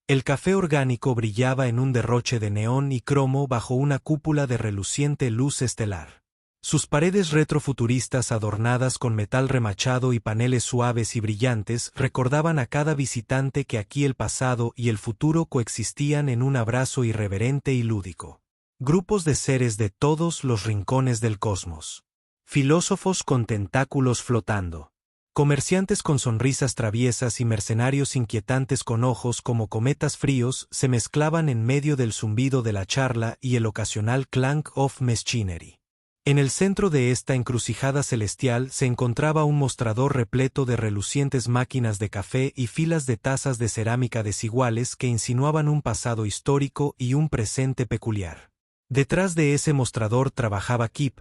El café orgánico brillaba en un derroche de neón y cromo bajo una cúpula de reluciente luz estelar. Sus paredes retrofuturistas adornadas con metal remachado y paneles suaves y brillantes recordaban a cada visitante que aquí el pasado y el futuro coexistían en un abrazo irreverente y lúdico. Grupos de seres de todos los rincones del cosmos. Filósofos con tentáculos flotando. Comerciantes con sonrisas traviesas y mercenarios inquietantes con ojos como cometas fríos se mezclaban en medio del zumbido de la charla y el ocasional clank of machinery. En el centro de esta encrucijada celestial se encontraba un mostrador repleto de relucientes máquinas de café y filas de tazas de cerámica desiguales que insinuaban un pasado histórico y un presente peculiar. Detrás de ese mostrador trabajaba Kip,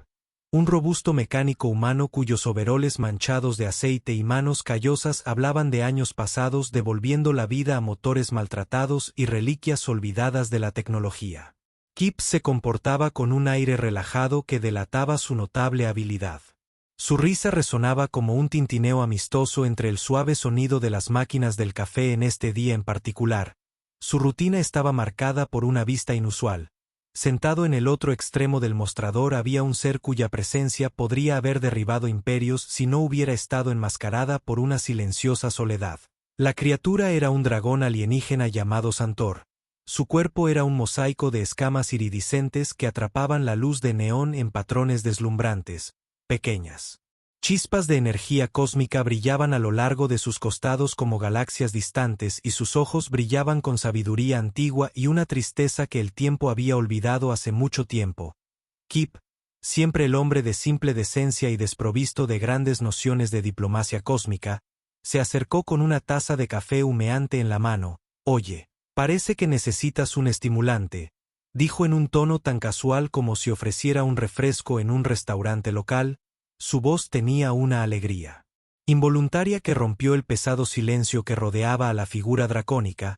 un robusto mecánico humano cuyos overoles manchados de aceite y manos callosas hablaban de años pasados devolviendo la vida a motores maltratados y reliquias olvidadas de la tecnología. Kip se comportaba con un aire relajado que delataba su notable habilidad. Su risa resonaba como un tintineo amistoso entre el suave sonido de las máquinas del café en este día en particular. Su rutina estaba marcada por una vista inusual. Sentado en el otro extremo del mostrador había un ser cuya presencia podría haber derribado imperios si no hubiera estado enmascarada por una silenciosa soledad. La criatura era un dragón alienígena llamado Santor. Su cuerpo era un mosaico de escamas iridiscentes que atrapaban la luz de neón en patrones deslumbrantes, pequeñas. Chispas de energía cósmica brillaban a lo largo de sus costados como galaxias distantes y sus ojos brillaban con sabiduría antigua y una tristeza que el tiempo había olvidado hace mucho tiempo. Kip, siempre el hombre de simple decencia y desprovisto de grandes nociones de diplomacia cósmica, se acercó con una taza de café humeante en la mano. «Oye, parece que necesitas un estimulante», dijo en un tono tan casual como si ofreciera un refresco en un restaurante local. Su voz tenía una alegría involuntaria que rompió el pesado silencio que rodeaba a la figura dracónica.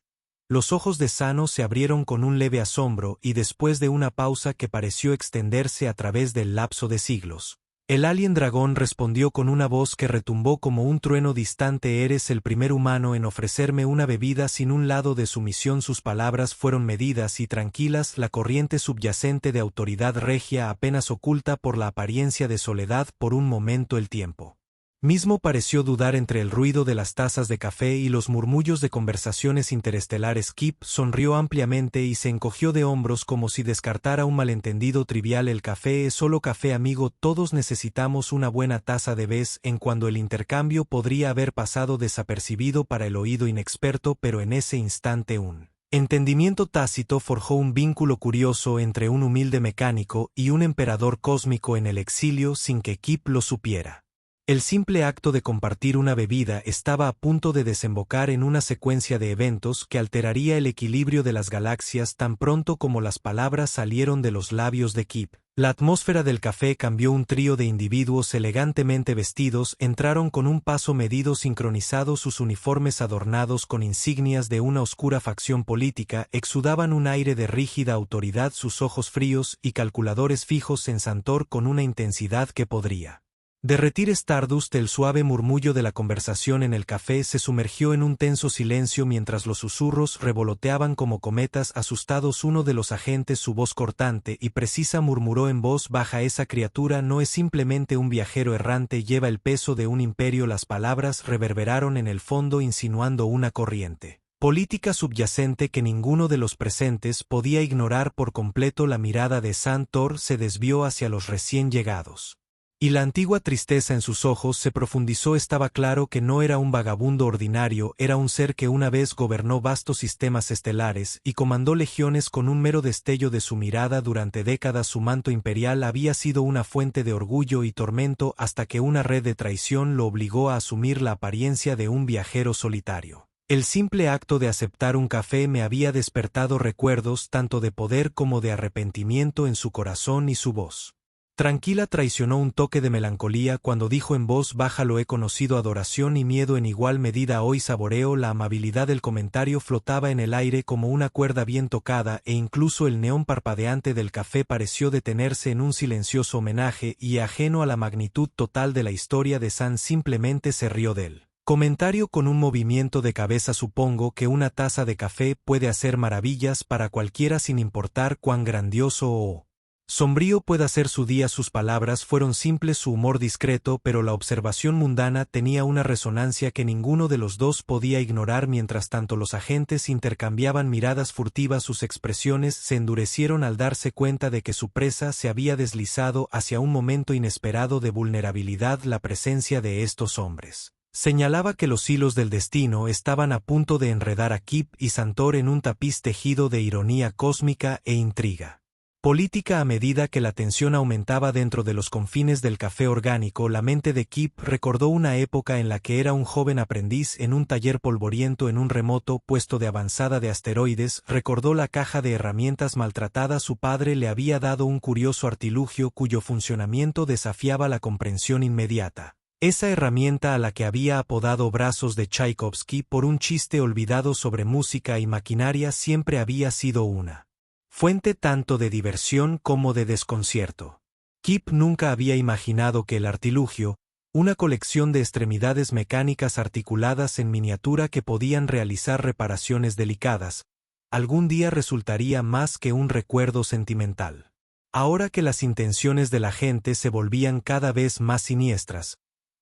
Los ojos de Sano se abrieron con un leve asombro y después de una pausa que pareció extenderse a través del lapso de siglos, el alien dragón respondió con una voz que retumbó como un trueno distante: «Eres el primer humano en ofrecerme una bebida sin un lado de sumisión». Sus palabras fueron medidas y tranquilas, la corriente subyacente de autoridad regia apenas oculta por la apariencia de soledad. Por un momento el tiempo mismo pareció dudar entre el ruido de las tazas de café y los murmullos de conversaciones interestelares. Kip sonrió ampliamente y se encogió de hombros como si descartara un malentendido trivial. «El café es solo café, amigo. Todos necesitamos una buena taza de vez en cuando». El intercambio podría haber pasado desapercibido para el oído inexperto, pero en ese instante un entendimiento tácito forjó un vínculo curioso entre un humilde mecánico y un emperador cósmico en el exilio sin que Kip lo supiera. El simple acto de compartir una bebida estaba a punto de desembocar en una secuencia de eventos que alteraría el equilibrio de las galaxias tan pronto como las palabras salieron de los labios de Kip. La atmósfera del café cambió. Un trío de individuos elegantemente vestidos entraron con un paso medido sincronizado. Sus uniformes adornados con insignias de una oscura facción política exudaban un aire de rígida autoridad, sus ojos fríos y calculadores fijos en Santor con una intensidad que podría derretir Stardust. El suave murmullo de la conversación en el café se sumergió en un tenso silencio mientras los susurros revoloteaban como cometas asustados. Uno de los agentes, su voz cortante y precisa, murmuró en voz baja: «Esa criatura no es simplemente un viajero errante, lleva el peso de un imperio». Las palabras reverberaron en el fondo insinuando una corriente política subyacente que ninguno de los presentes podía ignorar por completo. La mirada de Santor se desvió hacia los recién llegados, y la antigua tristeza en sus ojos se profundizó. Estaba claro que no era un vagabundo ordinario, era un ser que una vez gobernó vastos sistemas estelares y comandó legiones. Con un mero destello de su mirada durante décadas su manto imperial había sido una fuente de orgullo y tormento hasta que una red de traición lo obligó a asumir la apariencia de un viajero solitario. El simple acto de aceptar un café me había despertado recuerdos tanto de poder como de arrepentimiento en su corazón, y su voz tranquila traicionó un toque de melancolía cuando dijo en voz baja: «Lo he conocido adoración y miedo en igual medida. Hoy saboreo». La amabilidad del comentario flotaba en el aire como una cuerda bien tocada, e incluso el neón parpadeante del café pareció detenerse en un silencioso homenaje, y ajeno a la magnitud total de la historia de San simplemente se rió de él. Comentario con un movimiento de cabeza. Supongo que una taza de café puede hacer maravillas para cualquiera sin importar cuán grandioso o sombrío pueda ser su día. Sus palabras fueron simples, su humor discreto, pero la observación mundana tenía una resonancia que ninguno de los dos podía ignorar. Mientras tanto los agentes intercambiaban miradas furtivas, sus expresiones se endurecieron al darse cuenta de que su presa se había deslizado hacia un momento inesperado de vulnerabilidad. La presencia de estos hombres señalaba que los hilos del destino estaban a punto de enredar a Kip y Santor en un tapiz tejido de ironía cósmica e intriga política. A medida que la tensión aumentaba dentro de los confines del café orgánico, la mente de Kip recordó una época en la que era un joven aprendiz en un taller polvoriento en un remoto puesto de avanzada de asteroides. Recordó la caja de herramientas maltratada. Su padre le había dado un curioso artilugio cuyo funcionamiento desafiaba la comprensión inmediata. Esa herramienta a la que había apodado brazos de Tchaikovsky por un chiste olvidado sobre música y maquinaria siempre había sido una fuente tanto de diversión como de desconcierto. Kip nunca había imaginado que el artilugio, una colección de extremidades mecánicas articuladas en miniatura que podían realizar reparaciones delicadas, algún día resultaría más que un recuerdo sentimental. Ahora que las intenciones de la gente se volvían cada vez más siniestras,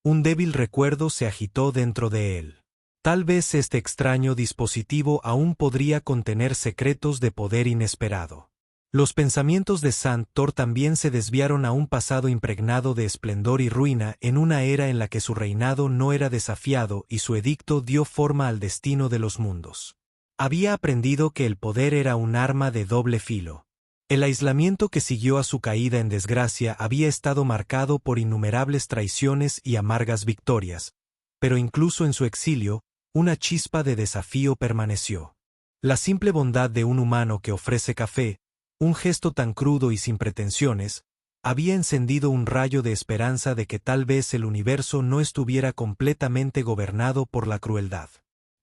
un débil recuerdo se agitó dentro de él. Tal vez este extraño dispositivo aún podría contener secretos de poder inesperado. Los pensamientos de Santor también se desviaron a un pasado impregnado de esplendor y ruina, en una era en la que su reinado no era desafiado y su edicto dio forma al destino de los mundos. Había aprendido que el poder era un arma de doble filo. El aislamiento que siguió a su caída en desgracia había estado marcado por innumerables traiciones y amargas victorias, pero incluso en su exilio, una chispa de desafío permaneció. La simple bondad de un humano que ofrece café, un gesto tan crudo y sin pretensiones, había encendido un rayo de esperanza de que tal vez el universo no estuviera completamente gobernado por la crueldad.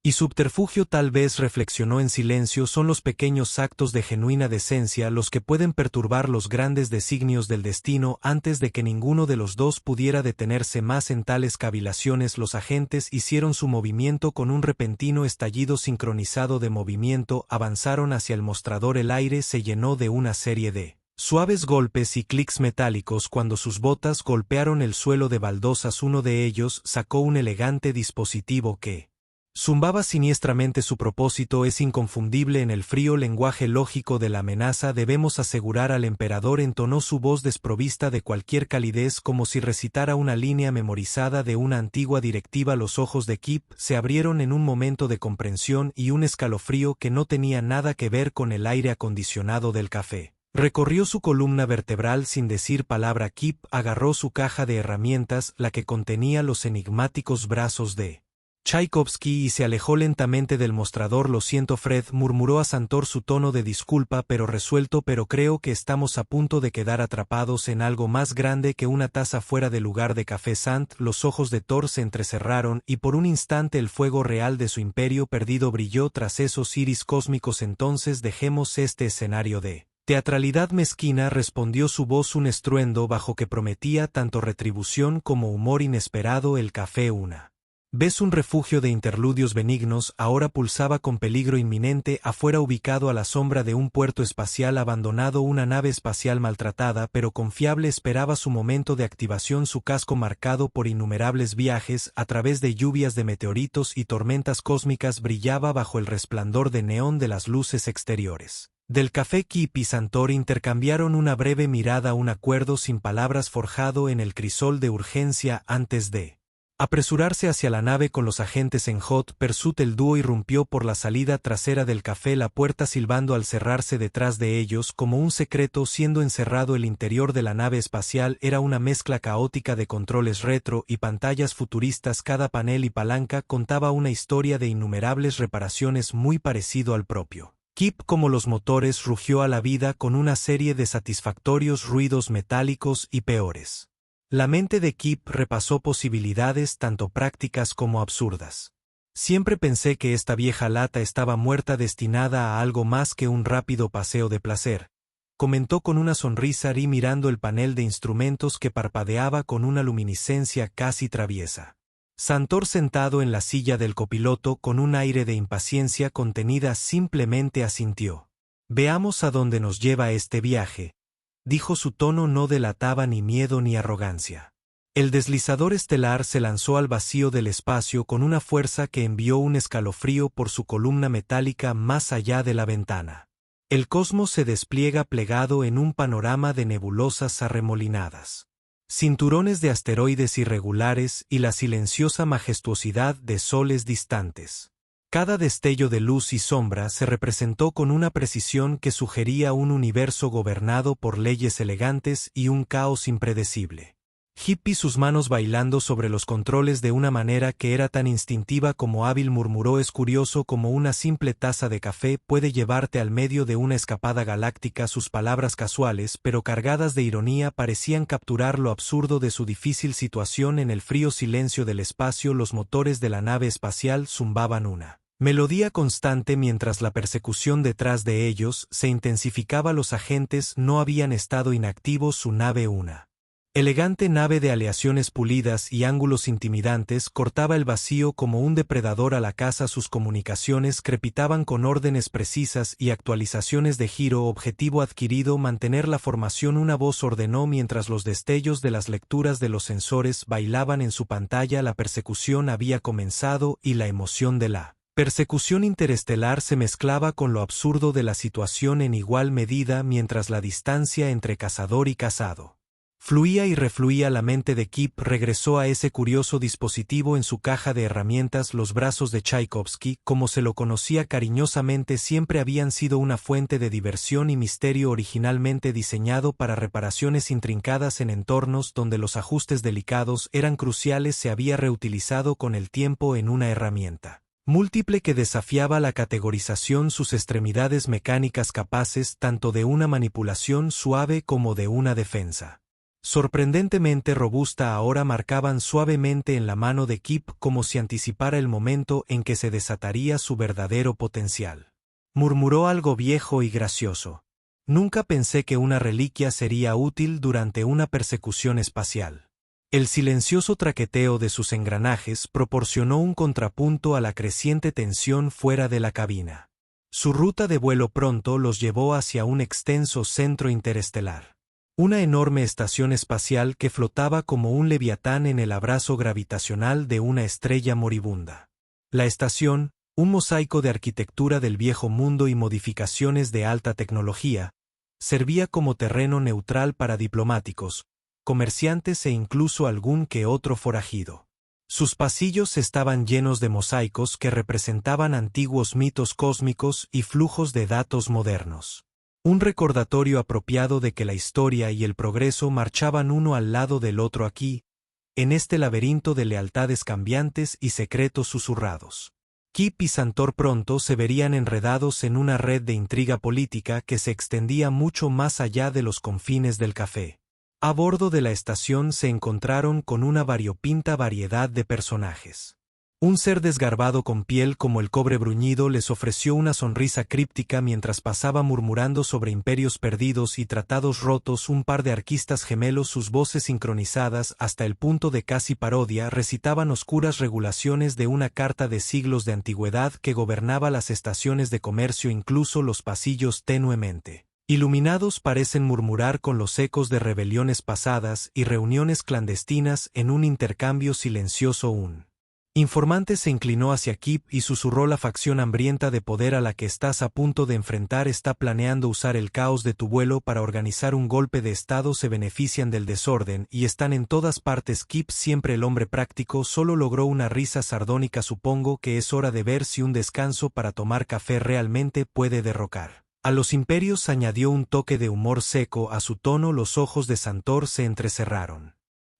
Y subterfugio. Tal vez, reflexionó en silencio, son los pequeños actos de genuina decencia los que pueden perturbar los grandes designios del destino. Antes de que ninguno de los dos pudiera detenerse más en tales cavilaciones, los agentes hicieron su movimiento con un repentino estallido sincronizado de movimiento, avanzaron hacia el mostrador. El aire se llenó de una serie de suaves golpes y clics metálicos cuando sus botas golpearon el suelo de baldosas. Uno de ellos sacó un elegante dispositivo que zumbaba siniestramente. Su propósito es inconfundible en el frío lenguaje lógico de la amenaza. Debemos asegurar al emperador, entonó su voz desprovista de cualquier calidez, como si recitara una línea memorizada de una antigua directiva. Los ojos de Kip se abrieron en un momento de comprensión y un escalofrío que no tenía nada que ver con el aire acondicionado del café recorrió su columna vertebral. Sin decir palabra, Kip agarró su caja de herramientas, la que contenía los enigmáticos brazos de Tchaikovsky, y se alejó lentamente del mostrador. Lo siento, Fred, murmuró a Santor, su tono de disculpa pero resuelto, pero creo que estamos a punto de quedar atrapados en algo más grande que una taza fuera de lugar de café. Sant. Los ojos de Thor se entrecerraron y por un instante el fuego real de su imperio perdido brilló tras esos iris cósmicos. Entonces dejemos este escenario de teatralidad mezquina, respondió su voz, un estruendo bajo que prometía tanto retribución como humor inesperado. El café, una ¿ves? Un refugio de interludios benignos, ahora pulsaba con peligro inminente. Afuera, ubicado a la sombra de un puerto espacial abandonado, una nave espacial maltratada pero confiable esperaba su momento de activación. Su casco, marcado por innumerables viajes a través de lluvias de meteoritos y tormentas cósmicas, brillaba bajo el resplandor de neón de las luces exteriores del café. Kip y Santor intercambiaron una breve mirada, un acuerdo sin palabras forjado en el crisol de urgencia. Antes de apresurarse hacia la nave con los agentes en hot pursuit, el dúo irrumpió por la salida trasera del café, la puerta silbando al cerrarse detrás de ellos como un secreto. Siendo encerrado, el interior de la nave espacial era una mezcla caótica de controles retro y pantallas futuristas. Cada panel y palanca contaba una historia de innumerables reparaciones, muy parecido al propio Kip. Como los motores, rugió a la vida con una serie de satisfactorios ruidos metálicos y peores. La mente de Kip repasó posibilidades tanto prácticas como absurdas. Siempre pensé que esta vieja lata estaba muerta, destinada a algo más que un rápido paseo de placer, comentó con una sonrisa Ri, mirando el panel de instrumentos que parpadeaba con una luminiscencia casi traviesa. Santor, sentado en la silla del copiloto con un aire de impaciencia contenida, simplemente asintió. «Veamos a dónde nos lleva este viaje», dijo. Su tono no delataba ni miedo ni arrogancia. El deslizador estelar se lanzó al vacío del espacio con una fuerza que envió un escalofrío por su columna metálica más allá de la ventana. El cosmos se despliega plegado en un panorama de nebulosas arremolinadas, cinturones de asteroides irregulares y la silenciosa majestuosidad de soles distantes. Cada destello de luz y sombra se representó con una precisión que sugería un universo gobernado por leyes elegantes y un caos impredecible. Hippie, sus manos bailando sobre los controles de una manera que era tan instintiva como hábil, murmuró: «Es curioso como una simple taza de café puede llevarte al medio de una escapada galáctica». Sus palabras, casuales pero cargadas de ironía, parecían capturar lo absurdo de su difícil situación. En el frío silencio del espacio, los motores de la nave espacial zumbaban una melodía constante mientras la persecución detrás de ellos se intensificaba. Los agentes no habían estado inactivos. Su nave, una elegante nave de aleaciones pulidas y ángulos intimidantes, cortaba el vacío como un depredador a la caza. Sus comunicaciones crepitaban con órdenes precisas y actualizaciones de giro. «Objetivo adquirido, mantener la formación», una voz ordenó mientras los destellos de las lecturas de los sensores bailaban en su pantalla. La persecución había comenzado y la emoción de la persecución interestelar se mezclaba con lo absurdo de la situación en igual medida, mientras la distancia entre cazador y cazado fluía y refluía. La mente de Kip regresó a ese curioso dispositivo en su caja de herramientas. Los brazos de Tchaikovsky, como se lo conocía cariñosamente, siempre habían sido una fuente de diversión y misterio. Originalmente diseñado para reparaciones intrincadas en entornos donde los ajustes delicados eran cruciales, se había reutilizado con el tiempo en una herramienta múltiple que desafiaba la categorización. Sus extremidades mecánicas, capaces tanto de una manipulación suave como de una defensa sorprendentemente robusta, ahora marcaban suavemente en la mano de Kip, como si anticipara el momento en que se desataría su verdadero potencial. Murmuró algo viejo y gracioso. «Nunca pensé que una reliquia sería útil durante una persecución espacial». El silencioso traqueteo de sus engranajes proporcionó un contrapunto a la creciente tensión fuera de la cabina. Su ruta de vuelo pronto los llevó hacia un extenso centro interestelar. Una enorme estación espacial que flotaba como un leviatán en el abrazo gravitacional de una estrella moribunda. La estación, un mosaico de arquitectura del viejo mundo y modificaciones de alta tecnología, servía como terreno neutral para diplomáticos, comerciantes e incluso algún que otro forajido. Sus pasillos estaban llenos de mosaicos que representaban antiguos mitos cósmicos y flujos de datos modernos. Un recordatorio apropiado de que la historia y el progreso marchaban uno al lado del otro aquí, en este laberinto de lealtades cambiantes y secretos susurrados. Kip y Santor pronto se verían enredados en una red de intriga política que se extendía mucho más allá de los confines del café. A bordo de la estación se encontraron con una variopinta variedad de personajes. Un ser desgarbado con piel como el cobre bruñido les ofreció una sonrisa críptica mientras pasaba murmurando sobre imperios perdidos y tratados rotos. Un par de arquistas gemelos, sus voces sincronizadas hasta el punto de casi parodia, recitaban oscuras regulaciones de una carta de siglos de antigüedad que gobernaba las estaciones de comercio, incluso los pasillos tenuemente iluminados parecen murmurar con los ecos de rebeliones pasadas y reuniones clandestinas en un intercambio silencioso. Un informante se inclinó hacia Kip y susurró: «La facción hambrienta de poder a la que estás a punto de enfrentar está planeando usar el caos de tu vuelo para organizar un golpe de estado. Se benefician del desorden y están en todas partes». Kip, siempre el hombre práctico, solo logró una risa sardónica. «Supongo que es hora de ver si un descanso para tomar café realmente puede derrocar a los imperios», añadió, un toque de humor seco a su tono. Los ojos de Santor se entrecerraron.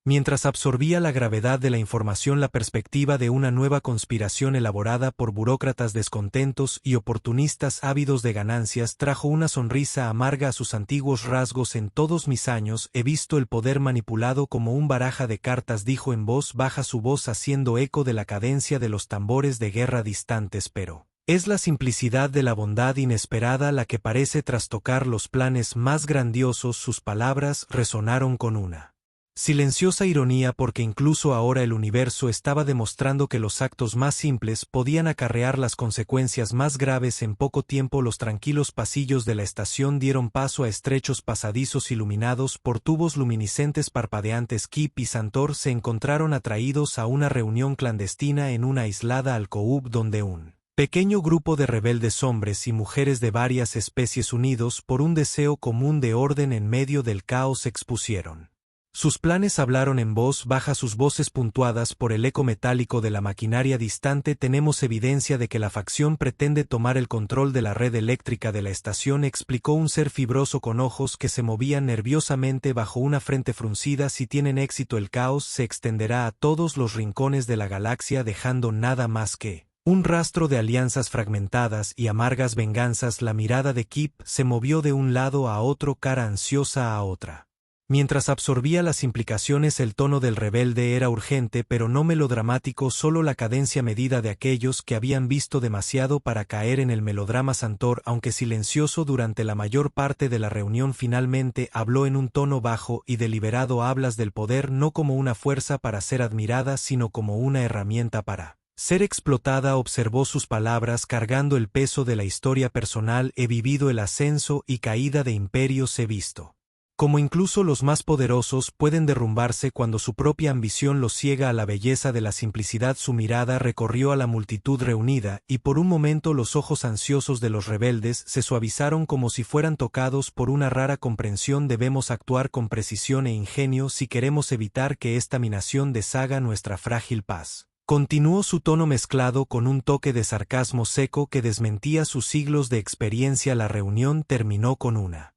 Mientras absorbía la gravedad de la información, la perspectiva de una nueva conspiración elaborada por burócratas descontentos y oportunistas ávidos de ganancias trajo una sonrisa amarga a sus antiguos rasgos. «En todos mis años he visto el poder manipulado como un baraja de cartas», dijo en voz baja, su voz haciendo eco de la cadencia de los tambores de guerra distantes, «pero es la simplicidad de la bondad inesperada la que parece trastocar los planes más grandiosos». Sus palabras resonaron con una Silenciosa ironía porque incluso ahora el universo estaba demostrando que los actos más simples podían acarrear las consecuencias más graves. En poco tiempo los tranquilos pasillos de la estación dieron paso a estrechos pasadizos iluminados por tubos luminiscentes parpadeantes. Kip y Santor se encontraron atraídos a una reunión clandestina en una aislada alcóhub donde un pequeño grupo de rebeldes hombres y mujeres de varias especies unidos por un deseo común de orden en medio del caos se expusieron. Sus planes hablaron en voz baja, sus voces puntuadas por el eco metálico de la maquinaria distante. Tenemos evidencia de que la facción pretende tomar el control de la red eléctrica de la estación, explicó un ser fibroso con ojos que se movían nerviosamente bajo una frente fruncida. Si tienen éxito, el caos se extenderá a todos los rincones de la galaxia, dejando nada más que un rastro de alianzas fragmentadas y amargas venganzas. La mirada de Kip se movió de un lado a otro, cara ansiosa a otra. Mientras absorbía las implicaciones, el tono del rebelde era urgente pero no melodramático, solo la cadencia medida de aquellos que habían visto demasiado para caer en el melodrama. Santor, aunque silencioso durante la mayor parte de la reunión, finalmente habló en un tono bajo y deliberado. Hablas del poder no como una fuerza para ser admirada, sino como una herramienta para ser explotada. Observó sus palabras cargando el peso de la historia personal. He vivido el ascenso y caída de imperios, he visto como incluso los más poderosos pueden derrumbarse cuando su propia ambición los ciega a la belleza de la simplicidad. Su mirada recorrió a la multitud reunida, y por un momento los ojos ansiosos de los rebeldes se suavizaron como si fueran tocados por una rara comprensión. Debemos actuar con precisión e ingenio si queremos evitar que esta minación deshaga nuestra frágil paz. Continuó, su tono mezclado con un toque de sarcasmo seco que desmentía sus siglos de experiencia. La reunión terminó con una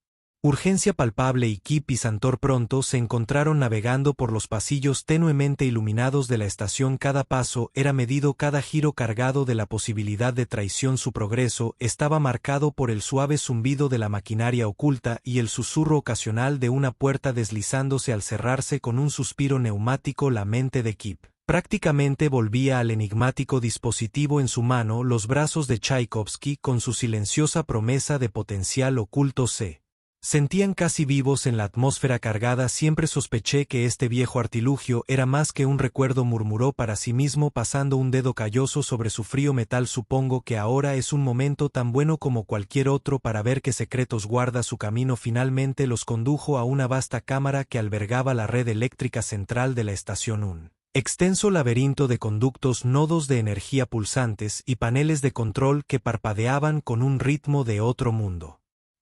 urgencia palpable y Kip y Santor pronto se encontraron navegando por los pasillos tenuemente iluminados de la estación. Cada paso era medido, cada giro cargado de la posibilidad de traición. Su progreso estaba marcado por el suave zumbido de la maquinaria oculta y el susurro ocasional de una puerta deslizándose al cerrarse con un suspiro neumático. La mente de Kip prácticamente volvía al enigmático dispositivo en su mano. Los brazos de Tchaikovsky, con su silenciosa promesa de potencial oculto, se sentían casi vivos en la atmósfera cargada. Siempre sospeché que este viejo artilugio era más que un recuerdo, murmuró para sí mismo, pasando un dedo calloso sobre su frío metal. Supongo que ahora es un momento tan bueno como cualquier otro para ver qué secretos guarda su camino. Finalmente los condujo a una vasta cámara que albergaba la red eléctrica central de la estación, un extenso laberinto de conductos, nodos de energía pulsantes y paneles de control que parpadeaban con un ritmo de otro mundo.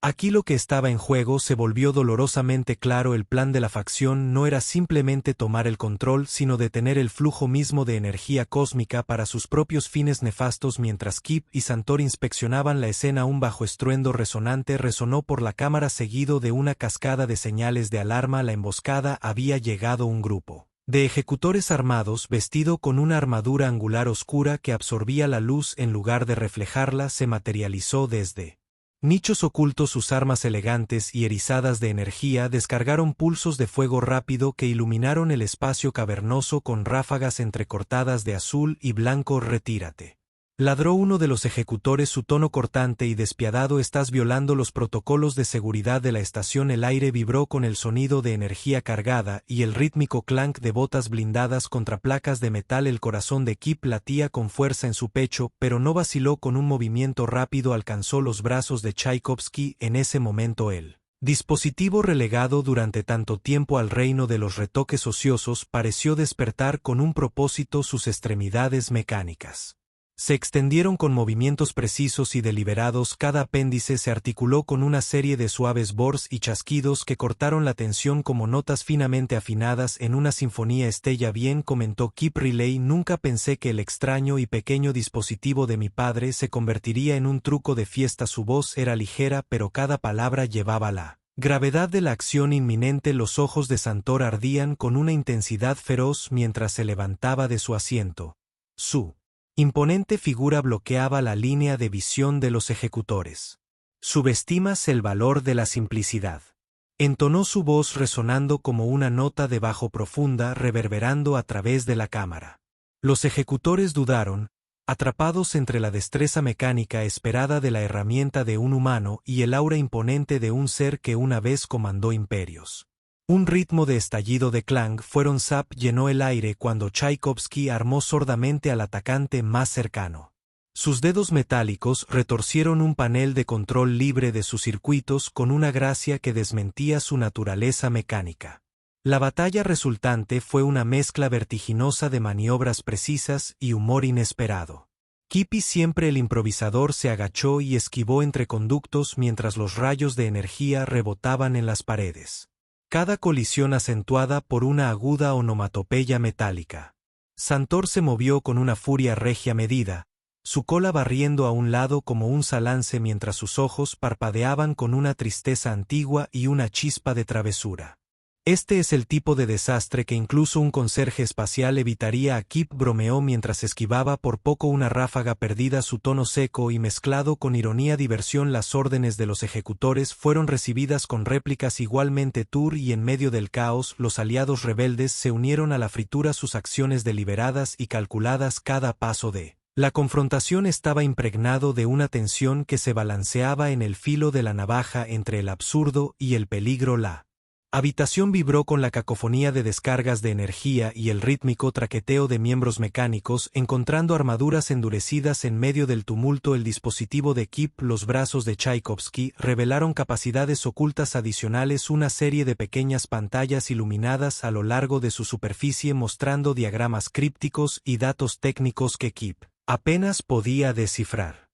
Aquí lo que estaba en juego se volvió dolorosamente claro. El plan de la facción no era simplemente tomar el control, sino detener el flujo mismo de energía cósmica para sus propios fines nefastos. Mientras Kip y Santor inspeccionaban la escena, un bajo estruendo resonante resonó por la cámara, seguido de una cascada de señales de alarma. La emboscada había llegado. Un grupo de ejecutores armados, vestido con una armadura angular oscura que absorbía la luz en lugar de reflejarla, se materializó desde nichos ocultos. Sus armas elegantes y erizadas de energía descargaron pulsos de fuego rápido que iluminaron el espacio cavernoso con ráfagas entrecortadas de azul y blanco. Retírate, ladró uno de los ejecutores, su tono cortante y despiadado. Estás violando los protocolos de seguridad de la estación. El aire vibró con el sonido de energía cargada y el rítmico clank de botas blindadas contra placas de metal. El corazón de Kip latía con fuerza en su pecho, pero no vaciló. Con un movimiento rápido alcanzó los brazos de Tchaikovsky. En ese momento el dispositivo, relegado durante tanto tiempo al reino de los retoques ociosos, pareció despertar con un propósito. Sus extremidades mecánicas se extendieron con movimientos precisos y deliberados. Cada apéndice se articuló con una serie de suaves bors y chasquidos que cortaron la tensión como notas finamente afinadas en una sinfonía. Estella bien, comentó Kip Riley, nunca pensé que el extraño y pequeño dispositivo de mi padre se convertiría en un truco de fiesta. Su voz era ligera, pero cada palabra llevaba la gravedad de la acción inminente. Los ojos de Santor ardían con una intensidad feroz mientras se levantaba de su asiento. Su imponente figura bloqueaba la línea de visión de los ejecutores. Subestimas el valor de la simplicidad, entonó su voz, resonando como una nota de bajo profunda, reverberando a través de la cámara. Los ejecutores dudaron, atrapados entre la destreza mecánica esperada de la herramienta de un humano y el aura imponente de un ser que una vez comandó imperios. Un ritmo de estallido de clang fueron zap llenó el aire cuando Tchaikovsky armó sordamente al atacante más cercano. Sus dedos metálicos retorcieron un panel de control libre de sus circuitos con una gracia que desmentía su naturaleza mecánica. La batalla resultante fue una mezcla vertiginosa de maniobras precisas y humor inesperado. Kippy, siempre el improvisador, se agachó y esquivó entre conductos mientras los rayos de energía rebotaban en las paredes. Cada colisión acentuada por una aguda onomatopeya metálica. Santor se movió con una furia regia medida, su cola barriendo a un lado como un salance mientras sus ojos parpadeaban con una tristeza antigua y una chispa de travesura. Este es el tipo de desastre que incluso un conserje espacial evitaría. Kip bromeó mientras esquivaba por poco una ráfaga perdida. Su tono seco y mezclado con ironía diversión. Las órdenes de los ejecutores fueron recibidas con réplicas igualmente tur y en medio del caos los aliados rebeldes se unieron a la fritura. Sus acciones deliberadas y calculadas cada paso de la confrontación estaba impregnado de una tensión que se balanceaba en el filo de la navaja entre el absurdo y el peligro. La habitación vibró con la cacofonía de descargas de energía y el rítmico traqueteo de miembros mecánicos encontrando armaduras endurecidas en medio del tumulto. El dispositivo de Kip, los brazos de Tchaikovsky, revelaron capacidades ocultas adicionales, una serie de pequeñas pantallas iluminadas a lo largo de su superficie mostrando diagramas crípticos y datos técnicos que Kip apenas podía descifrar.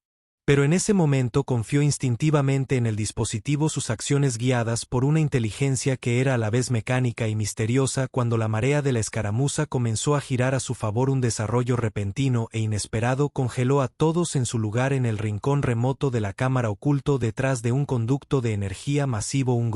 Pero en ese momento confió instintivamente en el dispositivo, sus acciones guiadas por una inteligencia que era a la vez mecánica y misteriosa. Cuando la marea de la escaramuza comenzó a girar a su favor, un desarrollo repentino e inesperado congeló a todos en su lugar en el rincón remoto de la cámara, oculto detrás de un conducto de energía masivo. Un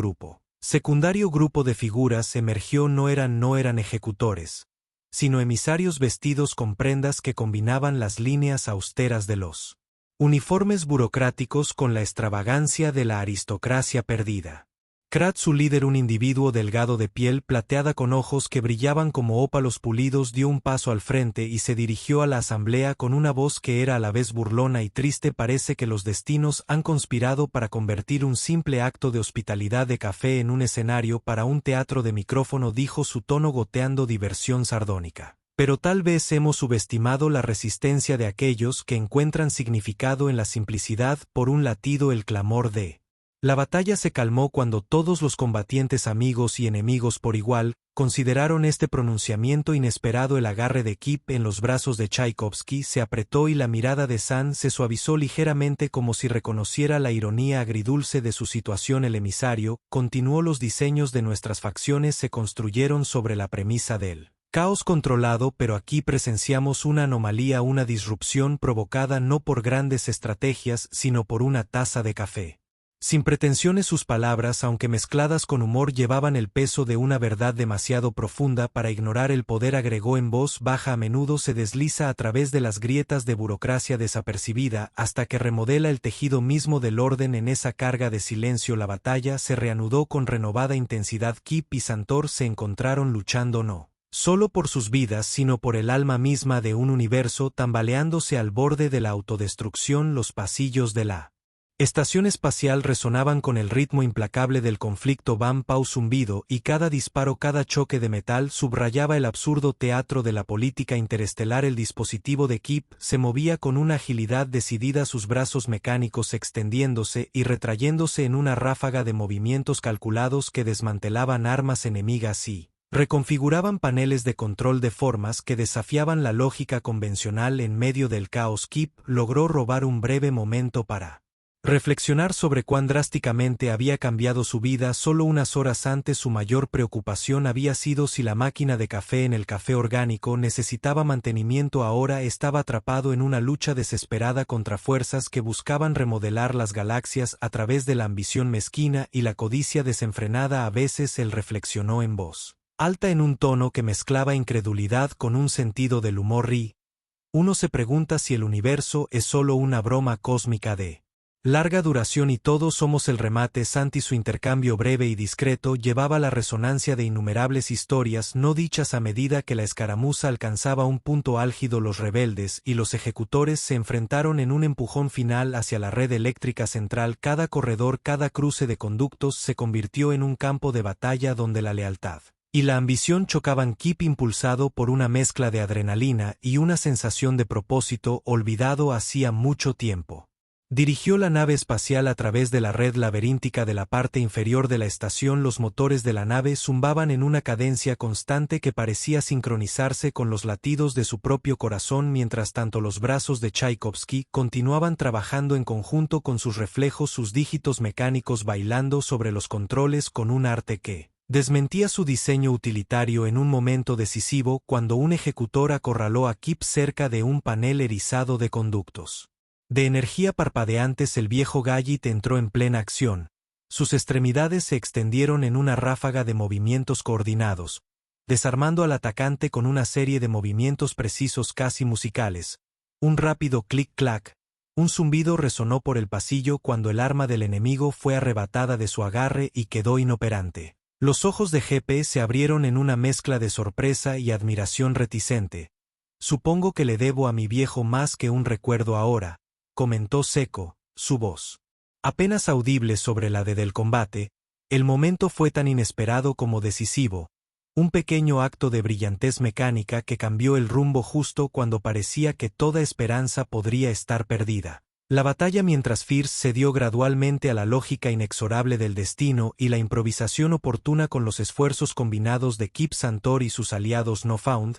secundario grupo de figuras emergió. No eran ejecutores, sino emisarios vestidos con prendas que combinaban las líneas austeras de los uniformes burocráticos con la extravagancia de la aristocracia perdida. Krat, su líder, un individuo delgado de piel plateada con ojos que brillaban como ópalos pulidos, dio un paso al frente y se dirigió a la asamblea con una voz que era a la vez burlona y triste. Parece que los destinos han conspirado para convertir un simple acto de hospitalidad de café en un escenario para un teatro de micrófono, dijo, su tono goteando diversión sardónica. Pero tal vez hemos subestimado la resistencia de aquellos que encuentran significado en la simplicidad. Por un latido, el clamor de la batalla se calmó cuando todos los combatientes, amigos y enemigos por igual, consideraron este pronunciamiento inesperado. El agarre de Kip en los brazos de Tchaikovsky se apretó y la mirada de San se suavizó ligeramente como si reconociera la ironía agridulce de su situación. El emisario continuó: los diseños de nuestras facciones se construyeron sobre la premisa del caos controlado, pero aquí presenciamos una anomalía, una disrupción provocada no por grandes estrategias, sino por una taza de café. Sin pretensiones, sus palabras, aunque mezcladas con humor, llevaban el peso de una verdad demasiado profunda para ignorar. El poder, agregó en voz baja, a menudo se desliza a través de las grietas de burocracia desapercibida hasta que remodela el tejido mismo del orden. En esa carga de silencio la batalla se reanudó con renovada intensidad. Kip y Santor se encontraron luchando no solo por sus vidas, sino por el alma misma de un universo tambaleándose al borde de la autodestrucción. Los pasillos de la estación espacial resonaban con el ritmo implacable del conflicto. Bam, pau, zumbido, y cada disparo, cada choque de metal subrayaba el absurdo teatro de la política interestelar. El dispositivo de Kip se movía con una agilidad decidida, sus brazos mecánicos extendiéndose y retrayéndose en una ráfaga de movimientos calculados que desmantelaban armas enemigas y reconfiguraban paneles de control de formas que desafiaban la lógica convencional. En medio del caos, Kip logró robar un breve momento para reflexionar sobre cuán drásticamente había cambiado su vida. Solo unas horas antes su mayor preocupación había sido si la máquina de café en el café orgánico necesitaba mantenimiento. Ahora estaba atrapado en una lucha desesperada contra fuerzas que buscaban remodelar las galaxias a través de la ambición mezquina y la codicia desenfrenada. A veces él reflexionó en voz alta, en un tono que mezclaba incredulidad con un sentido del humor. Uno se pregunta si el universo es solo una broma cósmica de Larga duración y todos somos el remate. Santi, su intercambio breve y discreto llevaba la resonancia de innumerables historias no dichas a medida que la escaramuza alcanzaba un punto álgido. Los rebeldes y los ejecutores se enfrentaron en un empujón final hacia la red eléctrica central. Cada corredor, cada cruce de conductos se convirtió en un campo de batalla donde la lealtad y la ambición chocaban. Kip, impulsado por una mezcla de adrenalina y una sensación de propósito olvidado hacía mucho tiempo, dirigió la nave espacial a través de la red laberíntica de la parte inferior de la estación. Los motores de la nave zumbaban en una cadencia constante que parecía sincronizarse con los latidos de su propio corazón. Mientras tanto, los brazos de Tchaikovsky continuaban trabajando en conjunto con sus reflejos, sus dígitos mecánicos bailando sobre los controles con un arte que desmentía su diseño utilitario. En un momento decisivo, cuando un ejecutor acorraló a Kip cerca de un panel erizado de conductos de energía parpadeantes, el viejo Gallit entró en plena acción. Sus extremidades se extendieron en una ráfaga de movimientos coordinados, desarmando al atacante con una serie de movimientos precisos casi musicales. Un rápido clic-clac, un zumbido resonó por el pasillo cuando el arma del enemigo fue arrebatada de su agarre y quedó inoperante. Los ojos de GP se abrieron en una mezcla de sorpresa y admiración reticente. Supongo que le debo a mi viejo más que un recuerdo ahora, comentó seco, su voz apenas audible sobre la del combate. El momento fue tan inesperado como decisivo, un pequeño acto de brillantez mecánica que cambió el rumbo justo cuando parecía que toda esperanza podría estar perdida. La batalla, mientras Fierce cedió gradualmente a la lógica inexorable del destino y la improvisación oportuna con los esfuerzos combinados de Kip Santor y sus aliados No Found,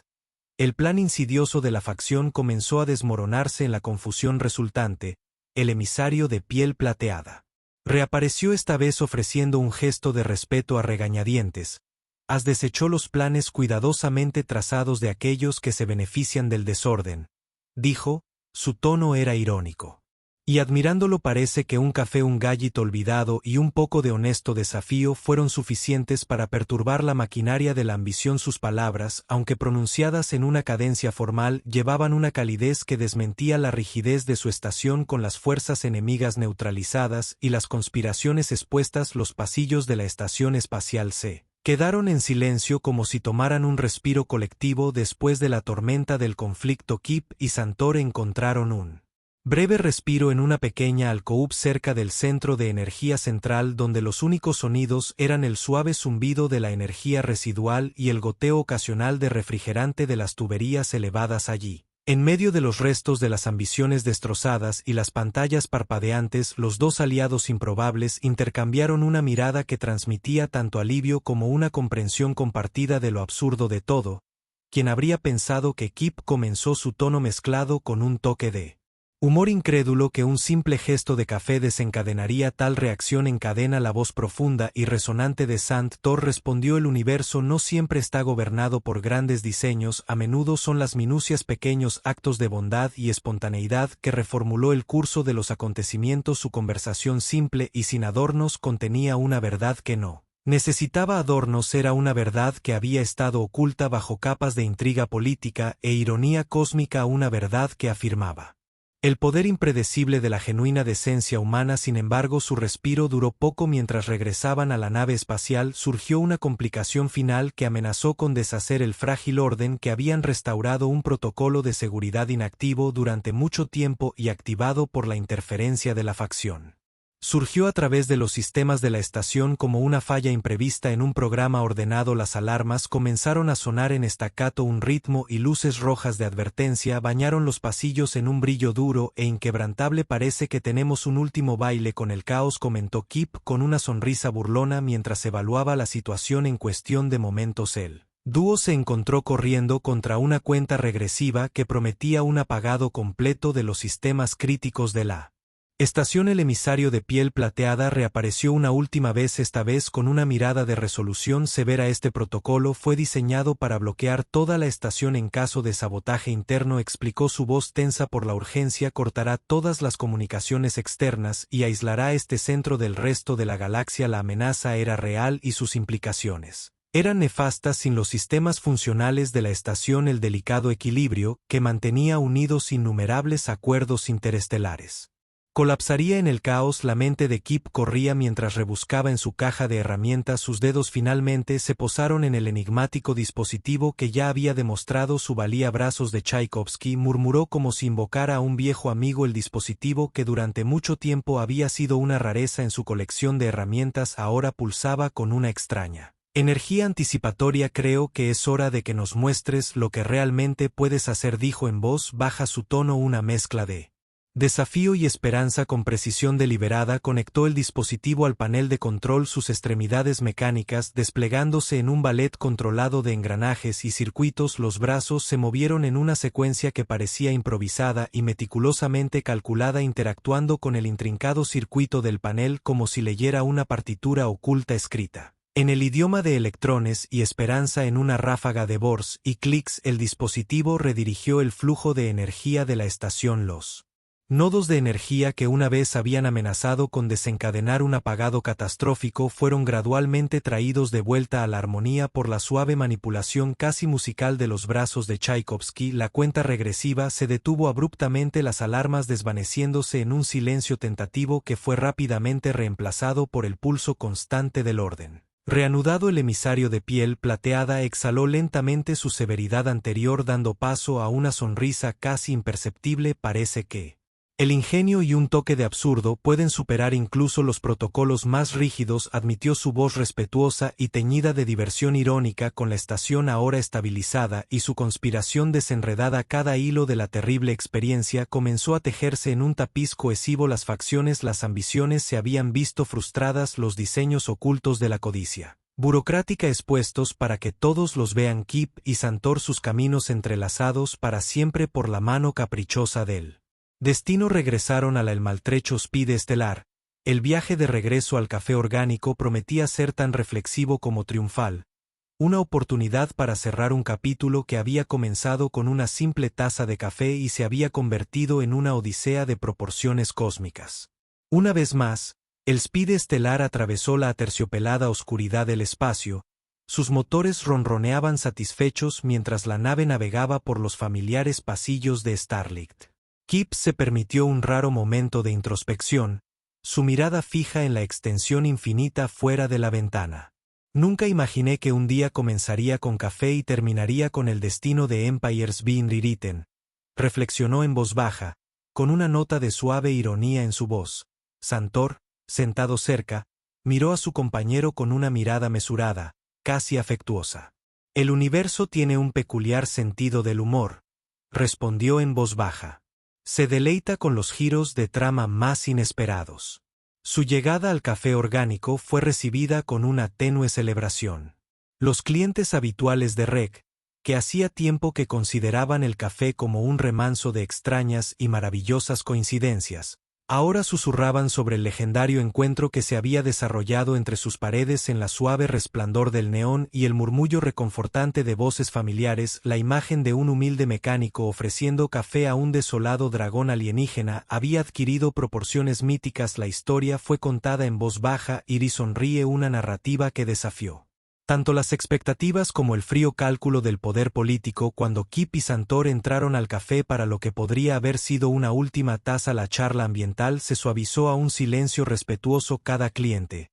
el plan insidioso de la facción comenzó a desmoronarse en la confusión resultante. El emisario de piel plateada reapareció esta vez ofreciendo un gesto de respeto a regañadientes. Has desechado los planes cuidadosamente trazados de aquellos que se benefician del desorden, dijo, su tono era irónico. Y admirándolo, parece que un café, un Gallit olvidado y un poco de honesto desafío fueron suficientes para perturbar la maquinaria de la ambición. Sus palabras, aunque pronunciadas en una cadencia formal, llevaban una calidez que desmentía la rigidez de su estación. Con las fuerzas enemigas neutralizadas y las conspiraciones expuestas, los pasillos de la estación espacial se quedaron en silencio, como si tomaran un respiro colectivo después de la tormenta del conflicto. Kip y Santor encontraron un breve respiro en una pequeña alcóub cerca del centro de energía central, donde los únicos sonidos eran el suave zumbido de la energía residual y el goteo ocasional de refrigerante de las tuberías elevadas allí. En medio de los restos de las ambiciones destrozadas y las pantallas parpadeantes, los dos aliados improbables intercambiaron una mirada que transmitía tanto alivio como una comprensión compartida de lo absurdo de todo. ¿Quién habría pensado que Kip comenzó su tono mezclado con un toque de humor incrédulo que un simple gesto de café desencadenaría tal reacción en cadena? La voz profunda y resonante de Santor respondió: el universo no siempre está gobernado por grandes diseños, a menudo son las minucias, pequeños actos de bondad y espontaneidad que reformuló el curso de los acontecimientos. Su conversación simple y sin adornos contenía una verdad que no necesitaba adornos, era una verdad que había estado oculta bajo capas de intriga política e ironía cósmica, una verdad que afirmaba el poder impredecible de la genuina decencia humana. Sin embargo, su respiro duró poco. Mientras regresaban a la nave espacial, surgió una complicación final que amenazó con deshacer el frágil orden que habían restaurado, un protocolo de seguridad inactivo durante mucho tiempo y activado por la interferencia de la facción. Surgió a través de los sistemas de la estación como una falla imprevista en un programa ordenado. Las alarmas comenzaron a sonar en staccato, un ritmo y luces rojas de advertencia bañaron los pasillos en un brillo duro e inquebrantable. Parece que tenemos un último baile con el caos, comentó Kip con una sonrisa burlona mientras evaluaba la situación. En cuestión de momentos el dúo se encontró corriendo contra una cuenta regresiva que prometía un apagado completo de los sistemas críticos de la estación. El emisario de piel plateada reapareció una última vez, esta vez con una mirada de resolución severa. Este protocolo fue diseñado para bloquear toda la estación en caso de sabotaje interno, explicó, su voz tensa por la urgencia. Cortará todas las comunicaciones externas y aislará este centro del resto de la galaxia. La amenaza era real y sus implicaciones eran nefastas. Sin los sistemas funcionales de la estación, el delicado equilibrio que mantenía unidos innumerables acuerdos interestelares Colapsaría en el caos. La mente de Kip corría mientras rebuscaba en su caja de herramientas. Sus dedos finalmente se posaron en el enigmático dispositivo que ya había demostrado su valía. Brazos de Tchaikovsky, murmuró como si invocara a un viejo amigo. El dispositivo que durante mucho tiempo había sido una rareza en su colección de herramientas ahora pulsaba con una extraña energía anticipatoria. Creo que es hora de que nos muestres lo que realmente puedes hacer, dijo en voz baja, su tono una mezcla de desafío y esperanza. Con precisión deliberada conectó el dispositivo al panel de control, sus extremidades mecánicas desplegándose en un ballet controlado de engranajes y circuitos. Los brazos se movieron en una secuencia que parecía improvisada y meticulosamente calculada, interactuando con el intrincado circuito del panel como si leyera una partitura oculta escrita en el idioma de electrones y esperanza. En una ráfaga de bors y clics, el dispositivo redirigió el flujo de energía de la estación. Los nodos de energía que una vez habían amenazado con desencadenar un apagado catastrófico fueron gradualmente traídos de vuelta a la armonía por la suave manipulación casi musical de los brazos de Tchaikovsky. La cuenta regresiva se detuvo abruptamente, las alarmas desvaneciéndose en un silencio tentativo que fue rápidamente reemplazado por el pulso constante del orden. Reanudado, el emisario de piel plateada exhaló lentamente su severidad anterior, dando paso a una sonrisa casi imperceptible. Parece que el ingenio y un toque de absurdo pueden superar incluso los protocolos más rígidos, admitió su voz respetuosa y teñida de diversión irónica. Con la estación ahora estabilizada y su conspiración desenredada, cada hilo de la terrible experiencia comenzó a tejerse en un tapiz cohesivo. Las facciones, las ambiciones se habían visto frustradas, los diseños ocultos de la codicia burocrática expuestos para que todos los vean. Kip y Santor, sus caminos entrelazados para siempre por la mano caprichosa del destino, regresaron a el maltrecho Speed estelar. El viaje de regreso al café orgánico prometía ser tan reflexivo como triunfal, una oportunidad para cerrar un capítulo que había comenzado con una simple taza de café y se había convertido en una odisea de proporciones cósmicas. Una vez más, el Speed estelar atravesó la aterciopelada oscuridad del espacio. Sus motores ronroneaban satisfechos mientras la nave navegaba por los familiares pasillos de Starlight. Kip se permitió un raro momento de introspección, su mirada fija en la extensión infinita fuera de la ventana. Nunca imaginé que un día comenzaría con café y terminaría con el destino de Empires Being Rewritten, reflexionó en voz baja, con una nota de suave ironía en su voz. Santor, sentado cerca, miró a su compañero con una mirada mesurada, casi afectuosa. El universo tiene un peculiar sentido del humor, respondió en voz baja. Se deleita con los giros de trama más inesperados. Su llegada al café orgánico fue recibida con una tenue celebración. Los clientes habituales de REC, que hacía tiempo que consideraban el café como un remanso de extrañas y maravillosas coincidencias, ahora susurraban sobre el legendario encuentro que se había desarrollado entre sus paredes en la suave resplandor del neón y el murmullo reconfortante de voces familiares. La imagen de un humilde mecánico ofreciendo café a un desolado dragón alienígena había adquirido proporciones míticas. La historia fue contada en voz baja. Iris sonríe, una narrativa que desafió tanto las expectativas como el frío cálculo del poder político. Cuando Kip y Santor entraron al café para lo que podría haber sido una última taza, la charla ambiental se suavizó a un silencio respetuoso. Cada cliente,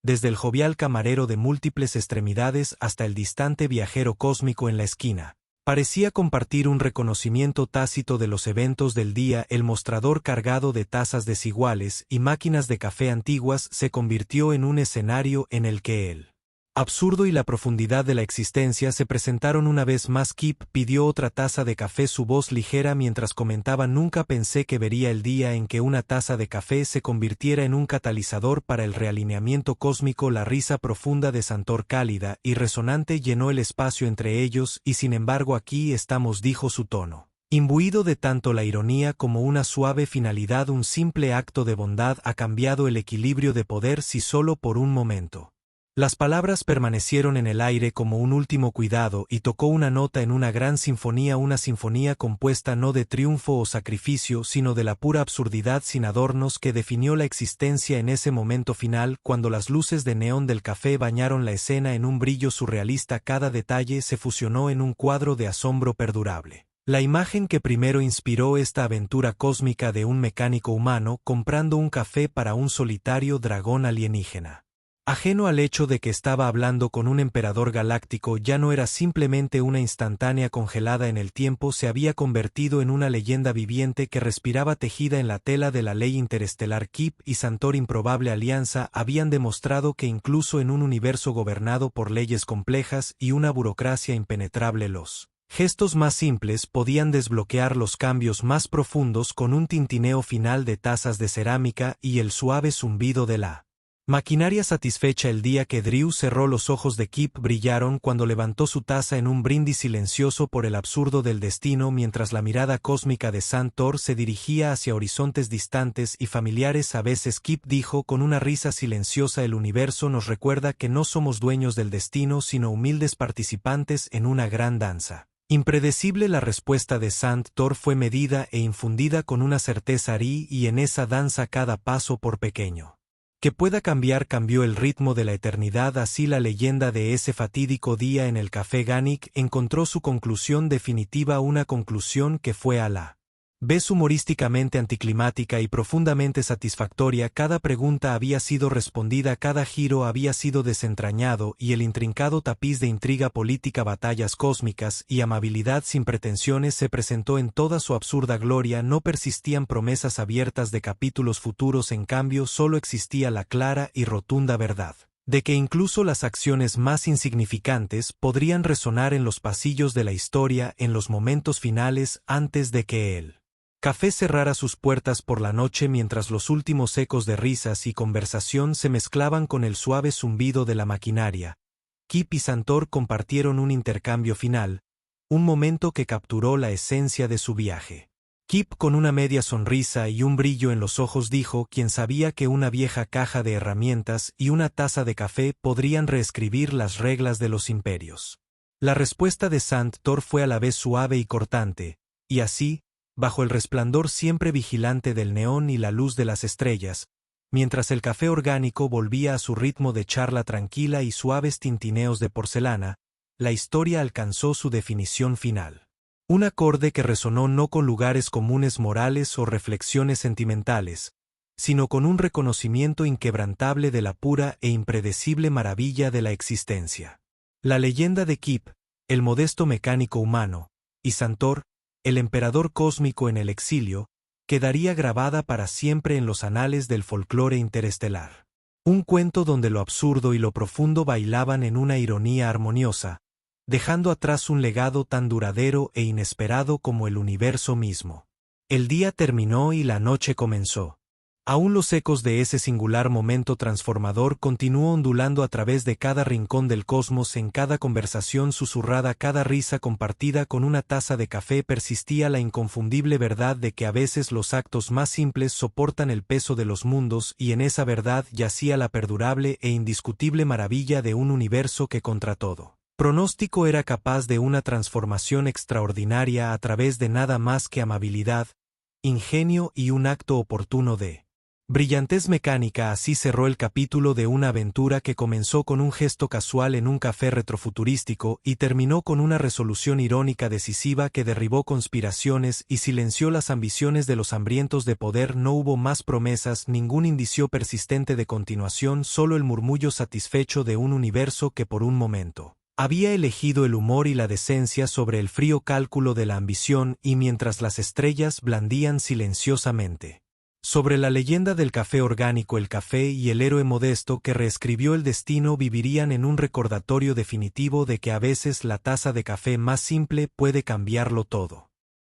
desde el jovial camarero de múltiples extremidades hasta el distante viajero cósmico en la esquina, parecía compartir un reconocimiento tácito de los eventos del día. El mostrador, cargado de tazas desiguales y máquinas de café antiguas, se convirtió en un escenario en el que el absurdo y la profundidad de la existencia se presentaron una vez más. Kip pidió otra taza de café, su voz ligera mientras comentaba: nunca pensé que vería el día en que una taza de café se convirtiera en un catalizador para el realineamiento cósmico. La risa profunda de Santor, cálida y resonante, llenó el espacio entre ellos. Y sin embargo aquí estamos, dijo, su tono imbuido de tanto la ironía como una suave finalidad. Un simple acto de bondad ha cambiado el equilibrio de poder, si solo por un momento. Las palabras permanecieron en el aire como un último cuidado y tocó una nota en una gran sinfonía, una sinfonía compuesta no de triunfo o sacrificio, sino de la pura absurdidad sin adornos que definió la existencia en ese momento final. Cuando las luces de neón del café bañaron la escena en un brillo surrealista, cada detalle se fusionó en un cuadro de asombro perdurable. La imagen que primero inspiró esta aventura cósmica de un mecánico humano comprando un café para un solitario dragón alienígena. Ajeno al hecho de que estaba hablando con un emperador galáctico, ya no era simplemente una instantánea congelada en el tiempo, se había convertido en una leyenda viviente que respiraba tejida en la tela de la ley interestelar. Kip y Santor, improbable alianza, habían demostrado que incluso en un universo gobernado por leyes complejas y una burocracia impenetrable, los gestos más simples podían desbloquear los cambios más profundos, con un tintineo final de tazas de cerámica y el suave zumbido de la maquinaria. Satisfecha, el día que Drew cerró los ojos de Kip brillaron cuando levantó su taza en un brindis silencioso por el absurdo del destino, mientras la mirada cósmica de Santor se dirigía hacia horizontes distantes y familiares. A veces, Kip dijo con una risa silenciosa, el universo nos recuerda que no somos dueños del destino, sino humildes participantes en una gran danza. Impredecible, la respuesta de Santor fue medida e infundida con una certeza arí, y en esa danza cada paso, por pequeño que pueda cambiar, cambió el ritmo de la eternidad. Así la leyenda de ese fatídico día en el Café Ganic encontró su conclusión definitiva, una conclusión que fue a la vez humorísticamente anticlimática y profundamente satisfactoria. Cada pregunta había sido respondida, cada giro había sido desentrañado, y el intrincado tapiz de intriga política, batallas cósmicas y amabilidad sin pretensiones se presentó en toda su absurda gloria. No persistían promesas abiertas de capítulos futuros, en cambio solo existía la clara y rotunda verdad de que incluso las acciones más insignificantes podrían resonar en los pasillos de la historia en los momentos finales, antes de que el café cerrara sus puertas por la noche, mientras los últimos ecos de risas y conversación se mezclaban con el suave zumbido de la maquinaria. Kip y Santor compartieron un intercambio final, un momento que capturó la esencia de su viaje. Kip, con una media sonrisa y un brillo en los ojos, dijo: ¿Quién sabía que una vieja caja de herramientas y una taza de café podrían reescribir las reglas de los imperios? La respuesta de Santor fue a la vez suave y cortante, y así, bajo el resplandor siempre vigilante del neón y la luz de las estrellas, mientras el café orgánico volvía a su ritmo de charla tranquila y suaves tintineos de porcelana, la historia alcanzó su definición final. Un acorde que resonó no con lugares comunes morales o reflexiones sentimentales, sino con un reconocimiento inquebrantable de la pura e impredecible maravilla de la existencia. La leyenda de Kip, el modesto mecánico humano, y Santor, el emperador cósmico en el exilio, quedaría grabada para siempre en los anales del folclore interestelar. Un cuento donde lo absurdo y lo profundo bailaban en una ironía armoniosa, dejando atrás un legado tan duradero e inesperado como el universo mismo. El día terminó y la noche comenzó. Aún los ecos de ese singular momento transformador continuó ondulando a través de cada rincón del cosmos, en cada conversación susurrada, cada risa compartida con una taza de café. Persistía la inconfundible verdad de que a veces los actos más simples soportan el peso de los mundos, y en esa verdad yacía la perdurable e indiscutible maravilla de un universo que, contra todo pronóstico, era capaz de una transformación extraordinaria a través de nada más que amabilidad, ingenio y un acto oportuno de brillantez mecánica. Así cerró el capítulo de una aventura que comenzó con un gesto casual en un café retrofuturístico y terminó con una resolución irónica decisiva que derribó conspiraciones y silenció las ambiciones de los hambrientos de poder. No hubo más promesas, ningún indicio persistente de continuación, solo el murmullo satisfecho de un universo que por un momento había elegido el humor y la decencia sobre el frío cálculo de la ambición. Y mientras las estrellas blandían silenciosamente sobre la leyenda del café orgánico, el café y el héroe modesto que reescribió el destino vivirían en un recordatorio definitivo de que a veces la taza de café más simple puede cambiarlo todo.